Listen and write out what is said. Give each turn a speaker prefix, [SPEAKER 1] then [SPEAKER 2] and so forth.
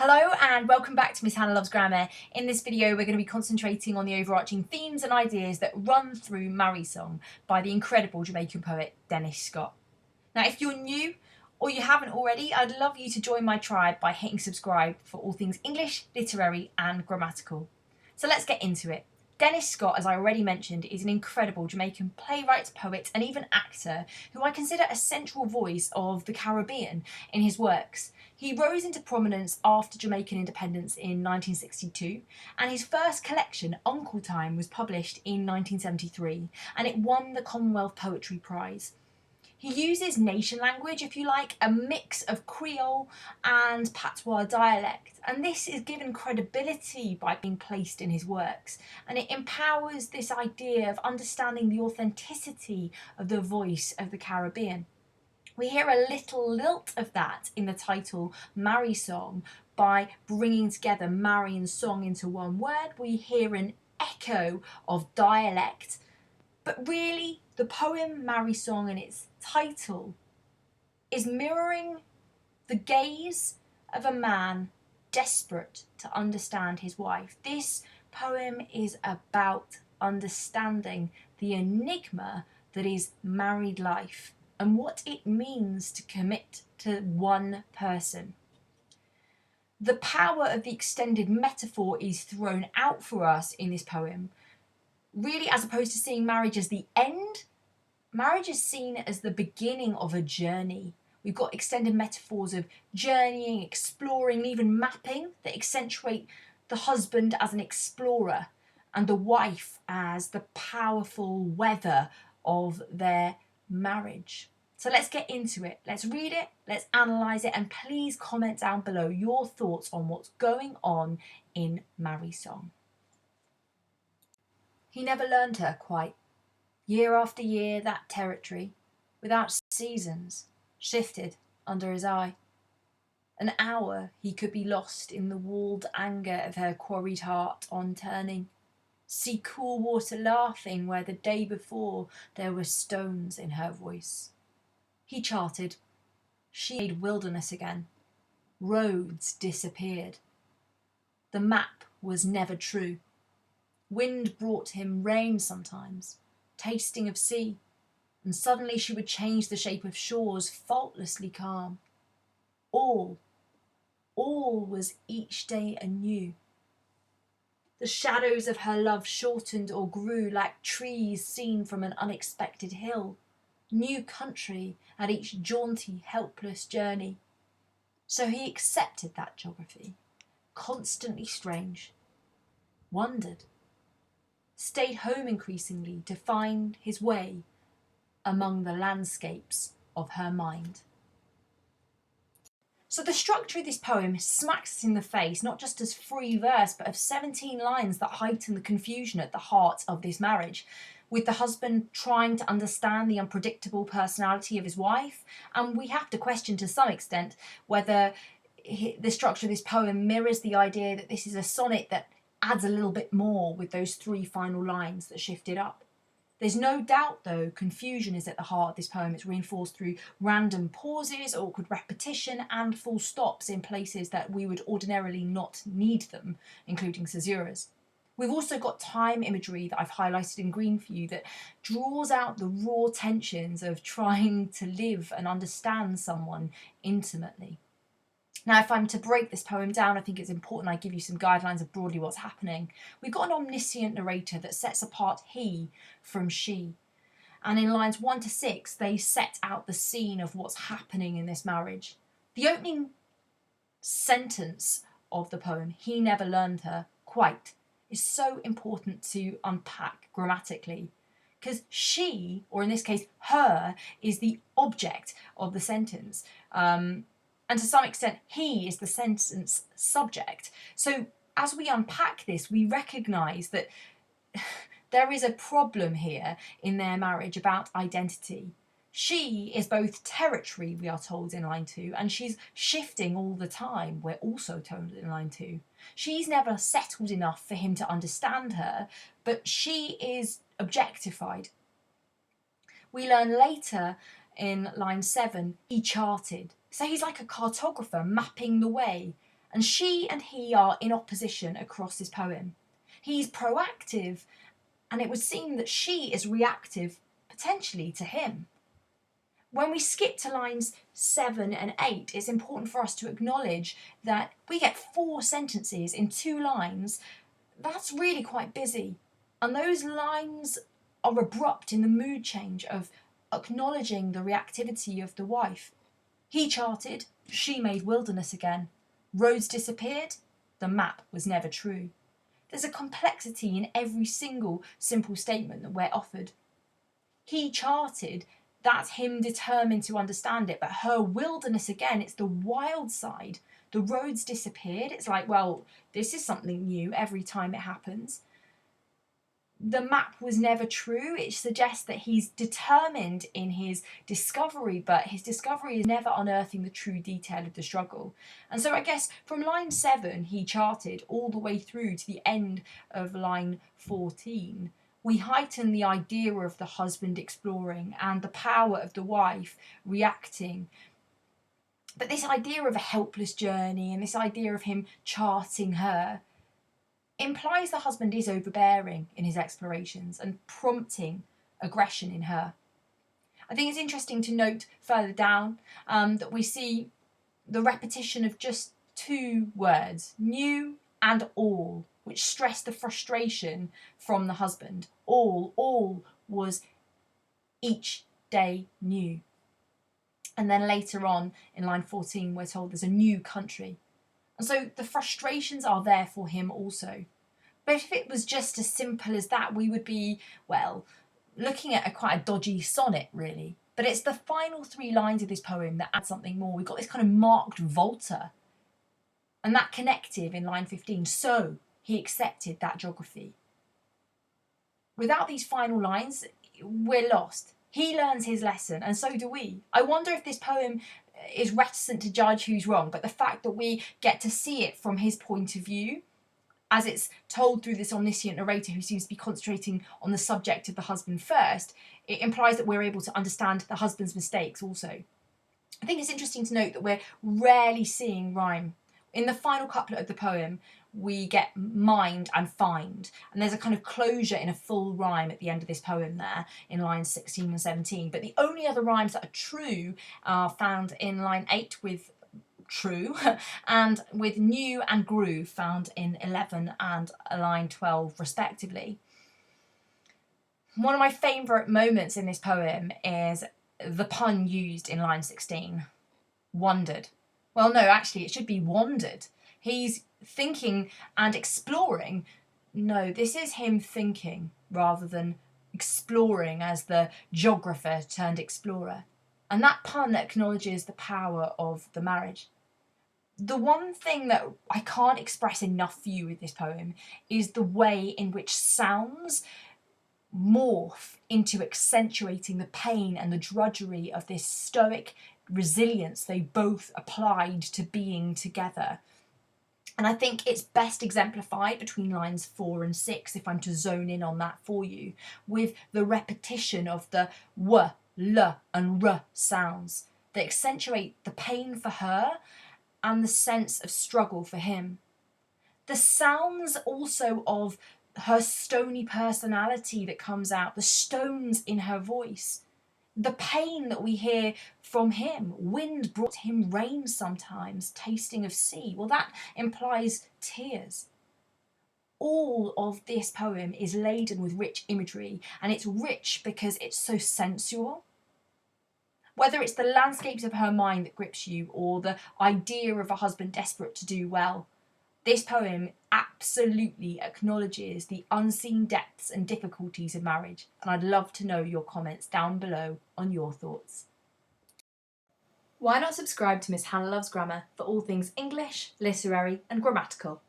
[SPEAKER 1] Hello and welcome back to Miss Hannah Loves Grammar. In this video we're going to be concentrating on the overarching themes and ideas that run through Marrysong by the incredible Jamaican poet Dennis Scott. Now if you're new or you haven't already, I'd love you to join my tribe by hitting subscribe for all things English, literary and grammatical. So let's get into it. Dennis Scott, as I already mentioned, is an incredible Jamaican playwright, poet and even actor who I consider a central voice of the Caribbean in his works. He rose into prominence after Jamaican independence in 1962, and his first collection, Uncle Time, was published in 1973, and it won the Commonwealth Poetry Prize. He uses nation language, if you like, a mix of Creole and patois dialect, and this is given credibility by being placed in his works, and it empowers this idea of understanding the authenticity of the voice of the Caribbean. We hear a little lilt of that in the title Marrysong by bringing together marry and song into one word. We hear an echo of dialect. But really, the poem Marrysong and its title is mirroring the gaze of a man desperate to understand his wife. This poem is about understanding the enigma that is married life and what it means to commit to one person. The power of the extended metaphor is thrown out for us in this poem. Really, as opposed to seeing marriage as the end, marriage is seen as the beginning of a journey. We've got extended metaphors of journeying, exploring, even mapping that accentuate the husband as an explorer and the wife as the powerful weather of their marriage. So let's get into it. Let's read it, let's analyse it, and please comment down below your thoughts on what's going on in Marrysong. He never learned her quite. Year after year, that territory, without seasons, shifted under his eye. An hour he could be lost in the walled anger of her quarried heart on turning. See cool water laughing where the day before there were stones in her voice. He charted. She made wilderness again. Roads disappeared. The map was never true. Wind brought him rain sometimes, tasting of sea, and suddenly she would change the shape of shores faultlessly calm. All was each day anew. The shadows of her love shortened or grew like trees seen from an unexpected hill. New country at each jaunty, helpless journey. So he accepted that geography, constantly strange, wondered, stayed home increasingly to find his way among the landscapes of her mind. So the structure of this poem smacks us in the face, not just as free verse, but of 17 lines that heighten the confusion at the heart of this marriage, with the husband trying to understand the unpredictable personality of his wife, and we have to question to some extent whether the structure of this poem mirrors the idea that this is a sonnet that adds a little bit more with those three final lines that shift it up. There's no doubt, though, confusion is at the heart of this poem. It's reinforced through random pauses, awkward repetition, and full stops in places that we would ordinarily not need them, including caesuras. We've also got time imagery that I've highlighted in green for you that draws out the raw tensions of trying to live and understand someone intimately. Now, if I'm to break this poem down, I think it's important I give you some guidelines of broadly what's happening. We've got an omniscient narrator that sets apart he from she. And in lines 1 to 6, they set out the scene of what's happening in this marriage. The opening sentence of the poem, he never learned her quite, is so important to unpack grammatically. Because she, or in this case her, is the object of the sentence. And to some extent, he is the sentence subject. So as we unpack this, we recognise that there is a problem here in their marriage about identity. She is both territory, we are told in line 2, and she's shifting all the time, we're also told in line 2. She's never settled enough for him to understand her, but she is objectified. We learn later in line 7, he charted. So he's like a cartographer mapping the way, And she and he are in opposition across this poem. He's proactive, and it would seem that she is reactive, potentially, to him. When we skip to lines 7 and 8, it's important for us to acknowledge that we get 4 sentences in 2 lines. That's really quite busy. And those lines are abrupt in the mood change of acknowledging the reactivity of the wife. He charted, she made wilderness again. Roads disappeared, the map was never true. There's a complexity in every single simple statement that we're offered. He charted, that's him determined to understand it, but her wilderness again, it's the wild side. The roads disappeared. It's like, well, this is something new every time it happens. The map was never true. It suggests that he's determined in his discovery, but his discovery is never unearthing the true detail of the struggle. And so I guess from line 7, he charted, all the way through to the end of line 14, we heighten the idea of the husband exploring and the power of the wife reacting. But this idea of a helpless journey and this idea of him charting her implies the husband is overbearing in his explorations and prompting aggression in her. I think it's interesting to note further down that we see the repetition of just 2 words, new and all, which stress the frustration from the husband. All was each day new. And then later on in line 14, we're told there's a new country. And so the frustrations are there for him also. But if it was just as simple as that, we would be, well, looking at quite a dodgy sonnet, really. But it's the final 3 lines of this poem that add something more. We've got this kind of marked volta. And that connective in line 15, so he accepted that geography. Without these final lines, we're lost. He learns his lesson, and so do we. I wonder if this poem is reticent to judge who's wrong, but the fact that we get to see it from his point of view, as it's told through this omniscient narrator who seems to be concentrating on the subject of the husband first, it implies that we're able to understand the husband's mistakes also. I think it's interesting to note that we're rarely seeing rhyme. In the final couplet of the poem, we get mind and find, and there's a kind of closure in a full rhyme at the end of this poem there in lines 16 and 17. But the only other rhymes that are true are found in line 8 with true and with new and grew found in 11 and line 12 respectively. One of my favourite moments in this poem is the pun used in line 16, wondered. Well, no, actually, it should be wandered. He's thinking and exploring. No, this is him thinking rather than exploring as the geographer turned explorer. And that pun acknowledges the power of the marriage. The one thing that I can't express enough for you with this poem is the way in which sounds morph into accentuating the pain and the drudgery of this stoic resilience they both applied to being together. And I think it's best exemplified between lines 4 and 6, if I'm to zone in on that for you, with the repetition of the w, l and r sounds that accentuate the pain for her and the sense of struggle for him. The sounds also of her stony personality that comes out, the stones in her voice, the pain that we hear from him. Wind brought him rain sometimes, tasting of sea. Well, that implies tears. All of this poem is laden with rich imagery, and it's rich because it's so sensual. Whether it's the landscapes of her mind that grips you or the idea of a husband desperate to do well, this poem absolutely acknowledges the unseen depths and difficulties of marriage, and I'd love to know your comments down below on your thoughts. Why not subscribe to Miss Hannah Loves Grammar for all things English, literary and grammatical?